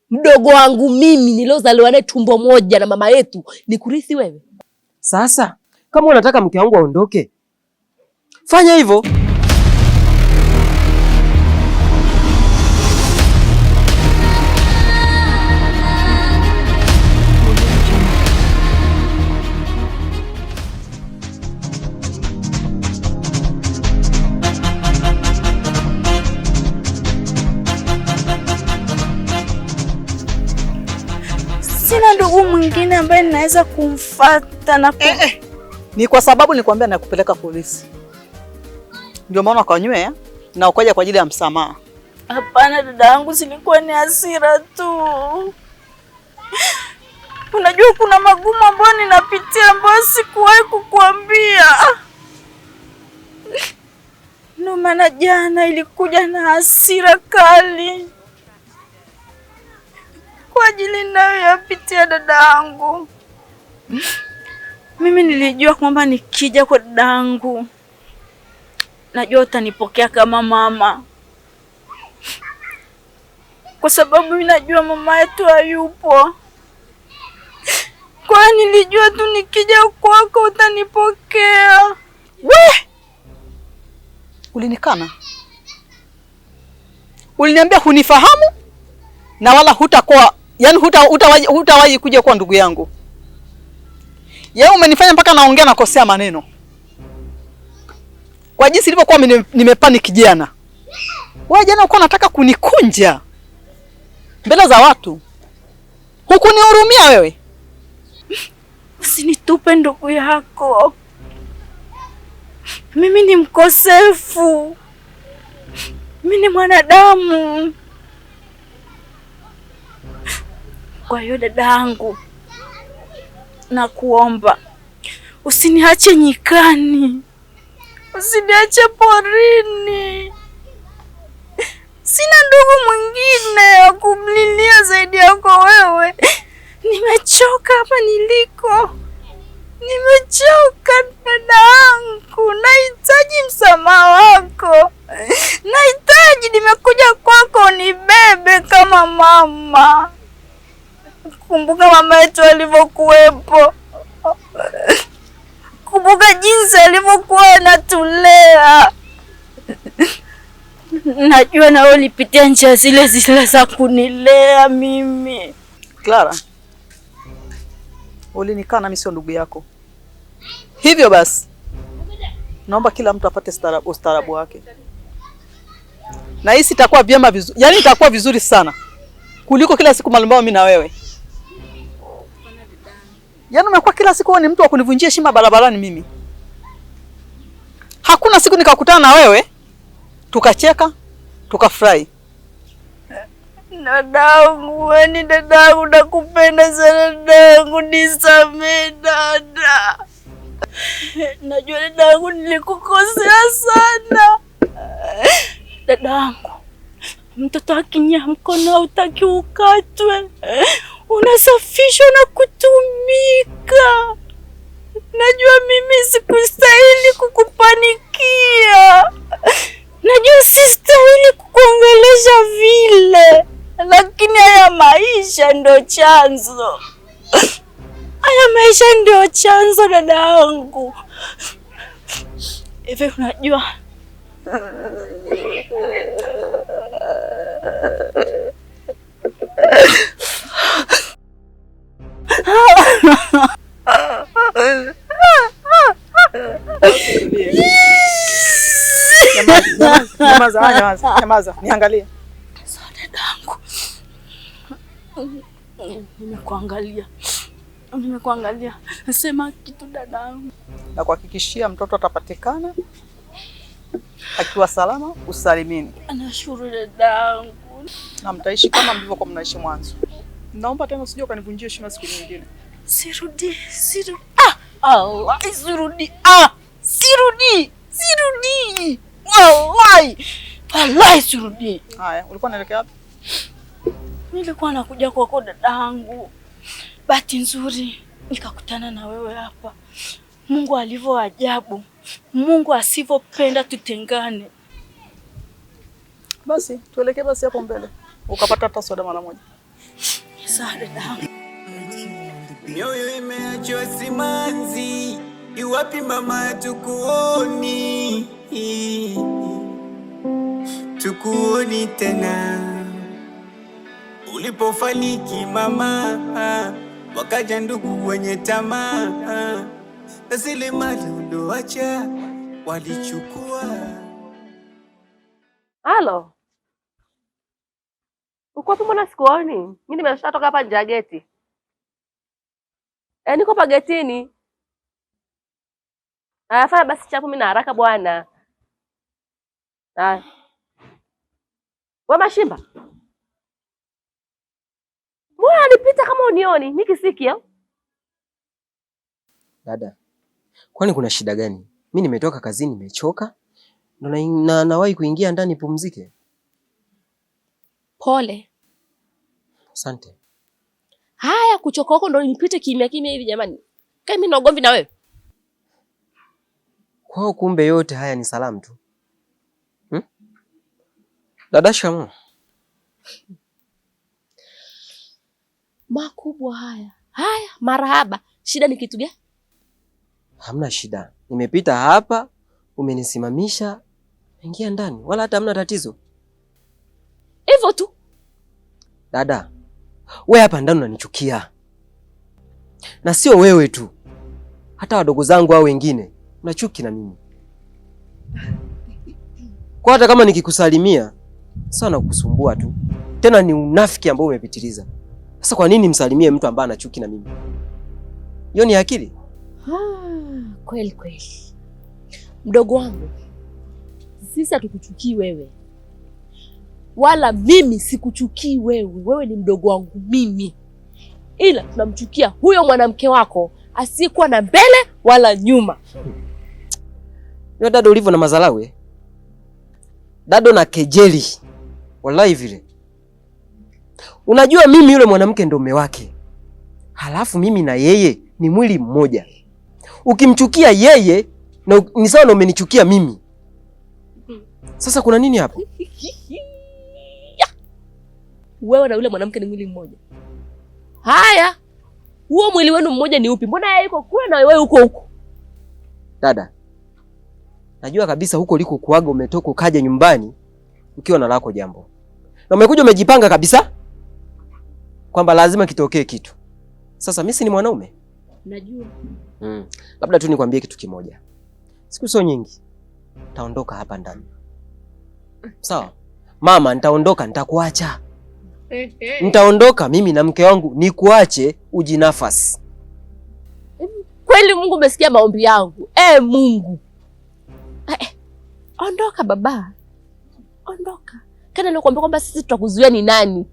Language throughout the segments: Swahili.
mdogo wangu mimi niliozaliwa naye tumbo moja na mama yetu nikurithi wewe? Sasa kama unataka mke wangu aondoke, fanya hivyo. Sina ndugu mwingine ambaye ninaweza kumfuata na Ni kwa sababu nilikwambia nakupeleka polisi. Ndio maana ukanywea na ukaja kwa ajili ya msamaha. Hapana dada yangu, zilikuwa ni hasira tu. Unajua kuna magumu ambayo ninapitia ambayo sikuwahi kukuambia. Ndio maana jana ilikuja na hasira kali kwa ajili ninayoyapitia dada yangu. Mimi nilijua kwamba nikija kwa dada yangu najua utanipokea kama mama, kwa sababu mimi najua mama yetu hayupo. Kwa nilijua tu nikija kwako utanipokea. We! Ulinikana? Uliniambia hunifahamu na wala hutakuwa, yani hutawahi kuja kwa ndugu yangu. Yeye umenifanya mpaka naongea na kosea maneno. Kwa jinsi nilivyokuwa nimepanic jana. Wewe jana uko unataka kunikunja mbele za watu. Hukunihurumia wewe. Usinitupe ndugu yako. Mimi ni mkosefu. Mimi ni mwanadamu. Kwa hiyo dadangu, nakuomba usiniache nyikani. Usiniache porini. Sina ndugu mwingine wa kumlilia zaidi yako wewe. Nimechoka hapa niliko. Nimechoka dadangu. Nahitaji msamaha wako. Nimekuja kwako unibebe kama mama. Kumbuka mama yetu alivyokuwepo. Kumbuka jinsi alivyokuwa anatulea. Najua na wewe ulipitia njia zile za kunilea mimi. Clara, ulinikana mimi sio ndugu yako. Hivyo basi, naomba kila mtu apate ustaarabu wake. Na hii itakuwa vyema vizuri. Yaani itakuwa vizuri sana kuliko kila siku malumbano mimi na wewe. Yaani umekuwa kila siku wewe ni mtu wa kunivunjia heshima barabarani mimi. Hakuna siku nikakutana na wewe tukacheka, tukafurahi. Dadangu, ni dadangu, nakupenda sana dadangu, nisamehe dada. Najua dadangu nilikukosea sana. Dadangu, mtoto akinya mkono hautaki ukatwe. Unasafishwa na kutumika. Najua mimi sikustahili kukupanikia. Najua sistahili kukuongelesha vile. Lakini haya maisha ndio chanzo. Haya maisha ndio chanzo dadangu. Hivi unajua Nyamaza, niangalie. Dadangu, nimekuangalia. Nasema kitu dadangu. Na kuhakikishia mtoto atapatikana akiwa salama usalimini. Nashukuru dadangu. Na mtaishi kama mlivyokuwa mnaishi mwanzo. Naomba tena usije ukanivunjia heshima siku nyingine. Sirudi. Allah, sirudi. Sirudi. Wallahi sirudi. Haya, ulikuwa unaelekea wapi? Nilikuwa nakuja kwako dadangu. Bahati nzuri nikakutana na wewe hapa. Mungu alivyo ajabu. Mungu asivyopenda tutengane. Basi, tuelekee basi hapo mbele. Ukapata hata soda mara moja. Sawa dada. Mioyo imeachwa simanzi, iwapi mama tukuoni? Tukuoni tena. Ulipofariki mama, wakaja ndugu wenye tamaa, na zile mali ulioacha walichukua. Halo. Uko wapi mbona sikuoni? Mimi nimeshatoka hapa nje ya geti. Niko pa getini. Fanya basi chapu, mimi na haraka bwana. Wewe Mashimba. Mbona nipita kama unioni? Nikisikia. Dada, kwani kuna shida gani? Mimi nimetoka kazini nimechoka. Ndo nawahi kuingia ndani pumzike. Pole. Asante. Haya, kuchoka huko ndo nipite kimya kimya hivi jamani. Kama mimi na ugomvi na wewe. Kwao kumbe yote haya ni salamu tu. Dada Shamu. Makubwa haya. Haya, marahaba. Shida ni kitu gani? Hamna shida. Nimepita hapa, umenisimamisha, ingia ndani. Wala hata hamna tatizo. Hivyo tu. Dada, wewe hapa ndani unanichukia. Na sio wewe tu. Hata wadogo zangu au wengine unachuki na mimi. Kwa hata kama nikikusalimia sana kukusumbua tu. Tena ni unafiki ambao umepitiliza. Sasa kwa nini msalimie mtu ambaye anachuki na mimi? Hiyo ni akili? Kweli kweli. Mdogo wangu, sisi hatukuchukii wewe. Wala mimi sikuchukii wewe. Wewe ni mdogo wangu mimi. Ila tunamchukia huyo mwanamke wako asiyekuwa na mbele wala nyuma. Yo dada ulivyo na mazalawe. Dado na kejeli. Wallahi vile. Unajua mimi yule mwanamke ndo mume wake. Halafu mimi na yeye ni mwili mmoja. Ukimchukia yeye ni sawa na umenichukia mimi. Sasa kuna nini hapo? Wewe na yule mwanamke ni mwili mmoja. Haya. Huo mwili wenu mmoja ni upi? Mbona yeye yuko kule na wewe uko huko? Dada. Najua kabisa huko liko kuaga umetoka ukaja nyumbani ukiwa na lako jambo. Na umekuja umejipanga kabisa kwamba lazima kitokee kitu. Sasa mimi si ni mwanaume? Najua. Labda tu nikwambie kitu kimoja. Siku sio nyingi. Nitaondoka hapa ndani. Sawa? Mama, nitaondoka, nitakuacha. Nitaondoka mimi na mke wangu nikuache ujinafasi. Kweli Mungu umesikia maombi yangu. Mungu. Ondoka baba. Ondoka. Kana nakwambia kwamba sisi tutakuzuia ni nani?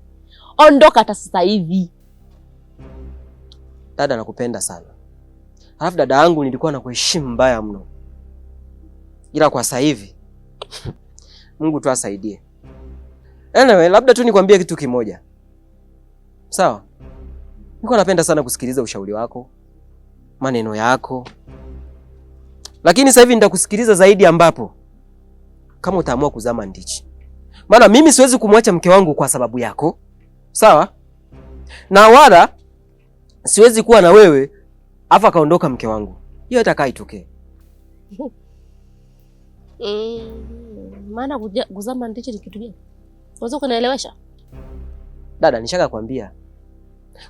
Ondoka hata sasa hivi. Dada nakupenda sana. Halafu dada yangu nilikuwa nakuheshimu mbaya mno. Ila kwa sasa hivi Mungu tu asaidie. Anyway, labda tu nikwambie kitu kimoja. Sawa? Nilikuwa napenda sana kusikiliza ushauri wako, maneno yako. Lakini sasa hivi nitakusikiliza zaidi ambapo kama utaamua kuzama ndichi. Maana mimi siwezi kumwacha mke wangu kwa sababu yako. Sawa? Na wala siwezi kuwa na wewe afa kaondoka mke wangu. Hiyo itakaa itokee. Maana kuzama ndichi ni kitu gani? Unaweza kunielewesha? Dada, nishaka kwambia.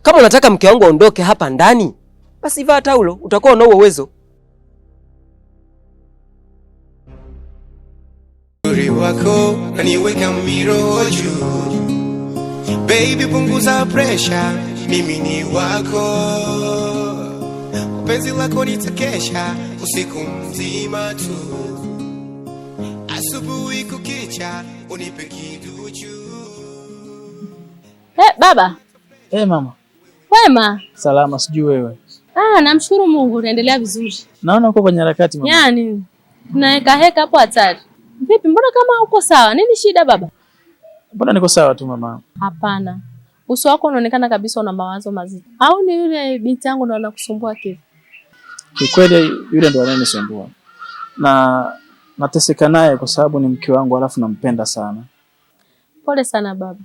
Kama unataka mke wangu aondoke hapa ndani, basi vaa taulo, utakuwa na uwezo. Uri wako naniweka miroho juu. Baby punguza pressure, mimi ni wako. Penzi lako nitakesha usiku mzima tu. Asubuhi kukicha unipe kiduchu. Baba. Mama. Wema. Salama, sijui wewe. Namshukuru Mungu, naendelea vizuri. Naona uko kwenye harakati mama. Yaani, tunaweka heka hapo hatari. Vipi, mbona kama uko sawa? Nini shida baba? Mbona niko sawa tu mama. Hapana. Uso wako unaonekana kabisa una mawazo mazito. Au ni yule binti yangu ndo anakusumbua kivi? Kikweli yule ndo ananisumbua. Na nateseka naye kwa sababu ni mke wangu alafu nampenda sana. Pole sana baba.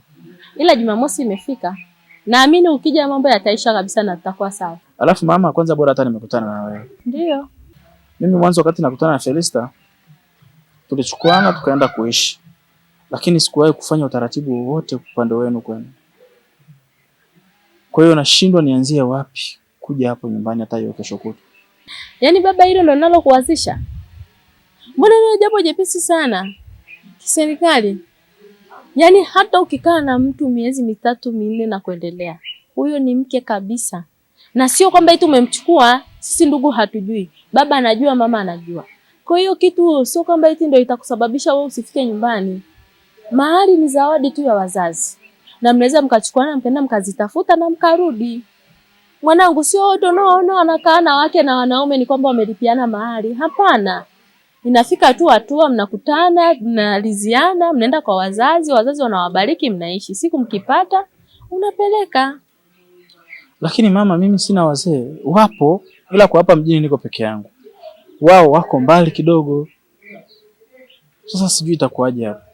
Ila Jumamosi imefika. Naamini ukija mambo yataisha kabisa na tutakuwa sawa. Alafu mama, kwanza bora hata nimekutana na wewe. Ndio. Mimi mwanzo wakati nakutana na Felista tulichukuana tukaenda kuishi. Lakini sikuwahi kufanya utaratibu wowote upande wenu kwenu. Kwa hiyo nashindwa nianzie wapi kuja hapo nyumbani hata hiyo kesho kutwa. Yaani baba, hilo ndo ninalokuanzisha? Mbona ni jambo jepesi sana kiserikali? Yaani hata ukikaa na mtu miezi 3 4 na kuendelea, huyo ni mke kabisa. Na sio kwamba eti umemchukua, sisi ndugu hatujui. Baba anajua, mama anajua. Kwa hiyo kitu sio kwamba eti ndio itakusababisha wewe usifike nyumbani. Mahali ni zawadi tu ya wazazi. Na mnaweza mkachukuana mkaenda mkazitafuta na mkarudi. Mwanangu, sio wote unaoona wanakaa na wake na wanaume ni kwamba wamelipiana mahali. Hapana. Inafika tu hatua mnakutana, mnaliziana, mnaenda kwa wazazi, wazazi wanawabariki, mnaishi. Siku mkipata unapeleka. Lakini mama, mimi sina wazee. Wapo, ila kwa hapa mjini niko peke yangu. Wao wako mbali kidogo. Sasa sijui itakuwaje hapa.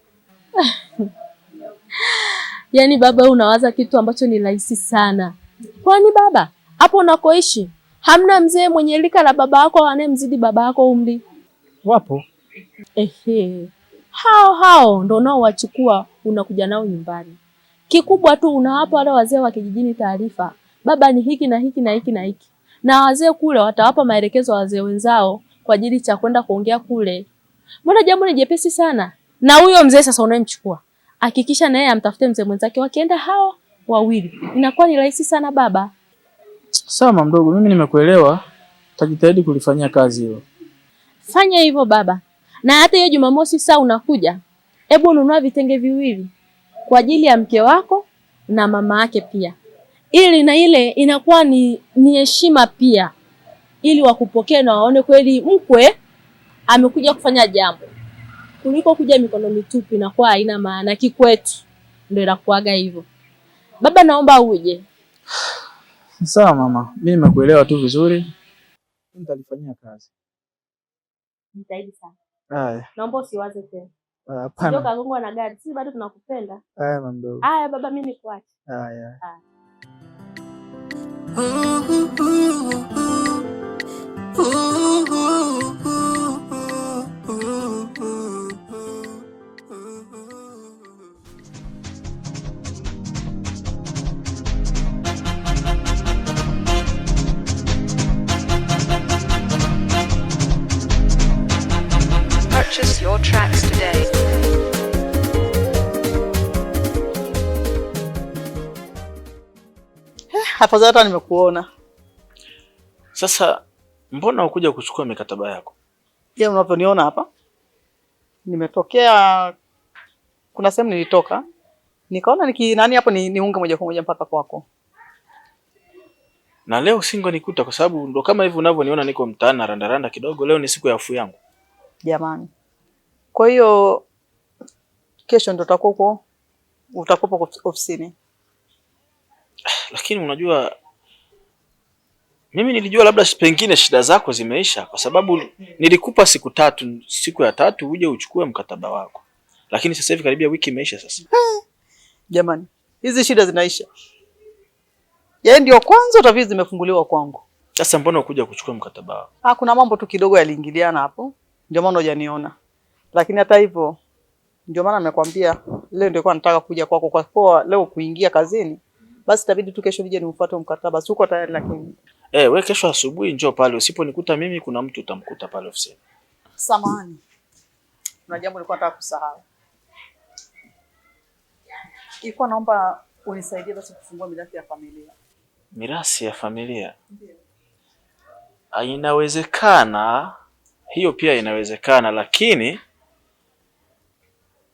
Yaani baba, unawaza kitu ambacho ni rahisi sana. Kwani baba, hapo unakoishi hamna mzee mwenye lika la baba yako anayemzidi baba yako umri? Wapo. Hao ndo unaowachukua unakuja nao nyumbani. Kikubwa tu unawapa wale wazee wa kijijini taarifa. Baba ni hiki na hiki na hiki na hiki. Na wazee kule watawapa maelekezo wazee wenzao kwa ajili cha kwenda kuongea kule. Mbona jambo ni jepesi sana? Na huyo mzee sasa unayemchukua, hakikisha na yeye amtafute mzee mwenzake, wakienda hao wawili. Inakuwa ni rahisi sana baba. Sawa mama mdogo, mimi nimekuelewa. Tajitahidi kulifanyia kazi hilo. Fanya hivyo baba. Na hata hiyo Jumamosi saa unakuja, hebu nunua vitenge 2 kwa ajili ya mke wako na mama yake pia. Ili na ile inakuwa ni heshima pia. Ili wakupokee na waone kweli mkwe amekuja kufanya jambo. Kuliko kuja mikono mitupu inakuwa haina maana kikwetu. Ndio inakuaga hivyo. Baba, naomba uje. Sawa mama, mimi nimekuelewa tu vizuri. Nitalifanyia kazi. Jitahidi sana. Haya. Naomba usiwaze tena. Hapana. Ndio kagongwa na gari. Sisi bado tunakupenda. Haya mama mdogo. Haya baba, mimi nikuache. Haya. Purchase your tracks today. Afadhali hata nimekuona. Sasa mbona ukuja kuchukua mikataba yako? Je, unavyoniona hapa? Nimetokea, kuna sehemu nilitoka. Nikaona nani hapo niunge moja kwa moja mpaka kwako. Na leo singo nikuta kwa sababu ndo kama hivi unavyoniona niko mtaani na randaranda kidogo. Leo ni siku ya afu yangu. Jamani. Kwa hiyo kesho ndo utakuwa ofisini. Lakini unajua mimi nilijua labda pengine shida zako zimeisha kwa sababu nilikupa siku 3, siku ya 3 uje uchukue mkataba wako. Lakini sasa hivi karibia wiki imeisha sasa. Jamani, hizi shida zinaisha. Yaani ndio kwanza utavizi zimefunguliwa kwangu. Sasa mbona ukuja kuchukua mkataba wako? Kuna mambo tu kidogo yaliingiliana hapo. Ndio maana hujaniona. Lakini hata hivyo ndio maana nimekwambia leo ndio nataka kuja kwako kwa kuwa leo kuingia kazini. Basi itabidi tu kesho nije niufuate mkataba. Siko tayari lakini. Wewe kesho asubuhi njoo pale. Usiponikuta mimi kuna mtu utamkuta pale ofisini. Samahani. Kuna jambo nilikuwa nataka kusahau. Ilikuwa naomba unisaidie basi kufungua mirathi ya familia. Mirathi ya familia? Ndio. Inawezekana, hiyo pia inawezekana, lakini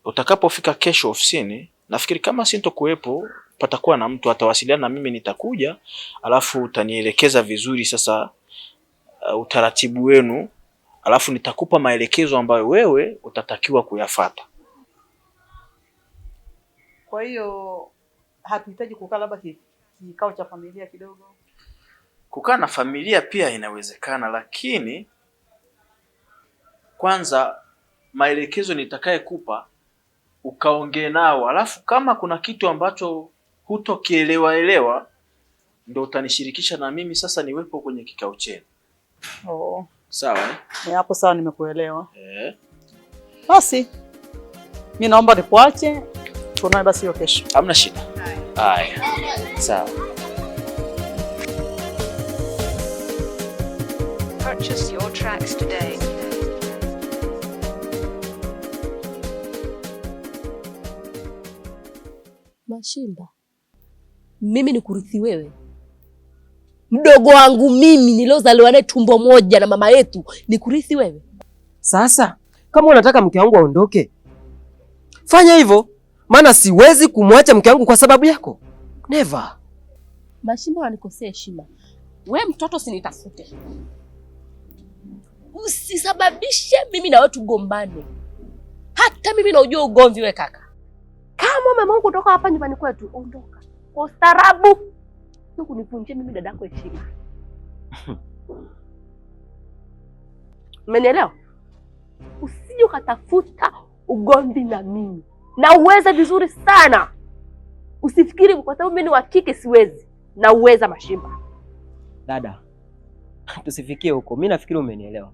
utakapofika kesho ofisini, nafikiri kama sintokuwepo, patakuwa na mtu atawasiliana na mimi, nitakuja, alafu utanielekeza vizuri sasa utaratibu wenu, alafu nitakupa maelekezo ambayo wewe utatakiwa kuyafuata. Kwa hiyo hatuhitaji kukaa labda kikao cha familia kidogo? Kukaa na familia pia inawezekana, lakini kwanza maelekezo nitakayekupa ukaongee nao, alafu kama kuna kitu ambacho hutokielewa ndio utanishirikisha na mimi sasa niwepo kwenye kikao chenu. Oh. Sawa Ni hapo sawa, nimekuelewa. Basi mimi naomba nikuache. Tuonane basi hiyo kesho. Hamna shida. Haya. Sawa. Purchase your tracks today. Mashimba, mimi ni kurithi wewe? Mdogo wangu mimi niliozaliwa naye tumbo moja na mama yetu ni kurithi wewe? Sasa kama unataka mke wangu aondoke, fanya hivyo, maana siwezi kumwacha mke wangu kwa sababu yako. Never. Mashimba, wanikosea heshima. We mtoto usinitafute. Usisababishe mimi na wewe tugombane. Hata mimi naujua ugomvi we kaka. Kama mama wangu kutoka hapa nyumbani kwetu, ondoka. Kwa ustaarabu. Sio kunivunjia mimi dadako heshima. Umenielewa? Usije ukatafuta ugomvi na mimi. Na uweza vizuri sana. Usifikiri kwa sababu mimi ni wa kike siwezi. Na uweza Mashimba. Dada, tusifikie huko. Mimi nafikiri umenielewa.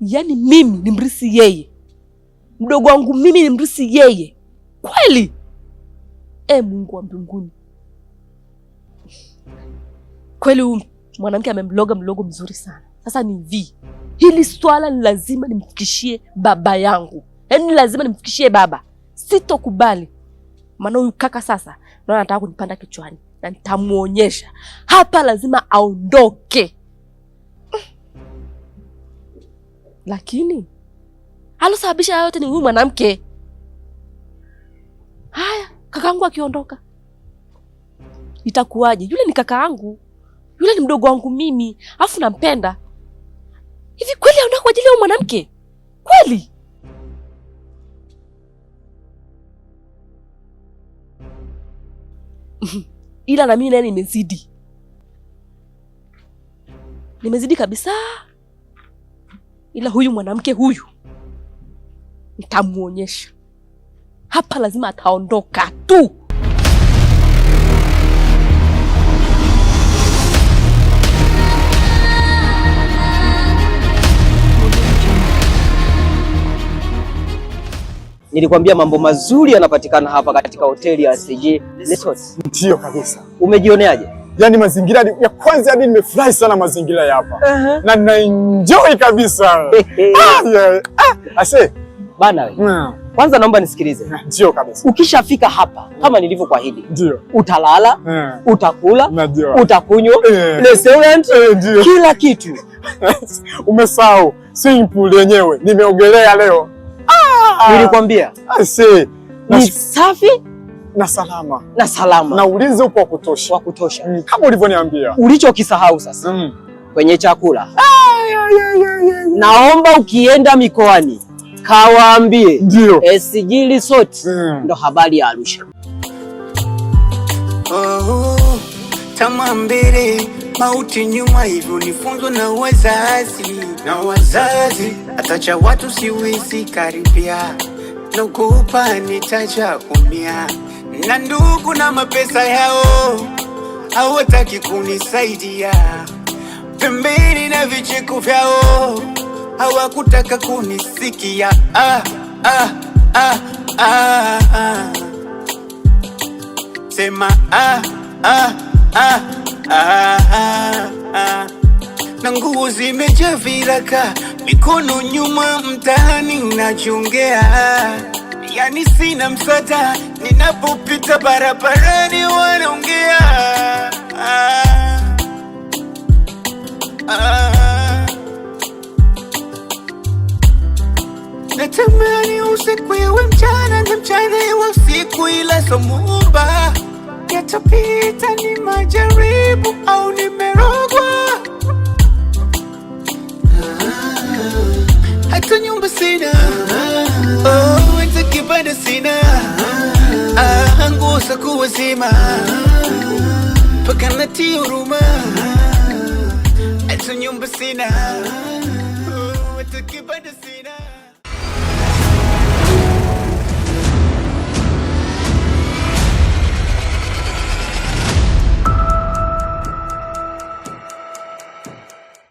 Yaani mimi ni mrisi yeye. Mdogo wangu mimi ni mrisi yeye. Kweli? Mungu wa mbinguni. Kweli mwanamke amemloga mlogo mzuri sana. Sasa ni hivi. Hili swala ni lazima nimfikishie baba yangu. Yaani lazima nimfikishie baba. Sitokubali. Maana huyu kaka sasa naona anataka kunipanda kichwani na nitamuonyesha. Hapa lazima aondoke. Lakini alosababisha yote ni huyu mwanamke. Haya, kakaangu akiondoka itakuwaje? Yule ni kakaangu. Yule ni mdogo wangu mimi, afu nampenda. Hivi kweli aondoka kwa ajili ya mwanamke? Kweli? Ila na mimi naye nimezidi. Nimezidi kabisa. Ila huyu mwanamke huyu nitamuonyesha. Hapa lazima ataondoka tu. Nilikwambia mambo mazuri yanapatikana hapa katika hoteli ya SG Resort. Ndio kabisa. Umejioneaje? Yaani mazingira ya kwanza hadi nimefurahi sana mazingira ya hapa. Na ninaenjoy kabisa. Ase bana wewe. Kwanza naomba nisikilize. Ndio kabisa. Ukishafika hapa kama nilivyokuahidi, ndio utalala, utakula, utakunywa, restaurant, kila kitu. Umesahau swimming pool yenyewe nimeogelea leo. Nilikwambia. Ase ni safi na salama. Na salama. Na ulinzi upo wa kutosha. Wa kutosha. Kama ulivyoniambia. Ulichokisahau sasa. Kwenye chakula. Naomba ukienda mikoani kawaambie ndio SG Resort ndo habari ya Arusha. Tamaa mbele, mauti nyuma, hivyo nifunzwa na wazazi. Atacha watu siwezi karibia, nakupa nitaja umia. Na ndugu na mapesa yao hawataki kunisaidia, pembeni na vicheko vyao hawakutaka kunisikia. Sema na nguo zimejaa viraka, mikono nyuma, mtaani unajongea. Yani sina msaada, ninapopita barabarani wanaongea. Natamani usiku iwe mchana na mchana iwe usiku, ila somumba yatapita, ni majaribu au nimerogwa. Hata nyumba sina, hata kibanda sina, nguo za kuwazima mpaka natia huruma. Hata nyumba sina, hata kibanda sina.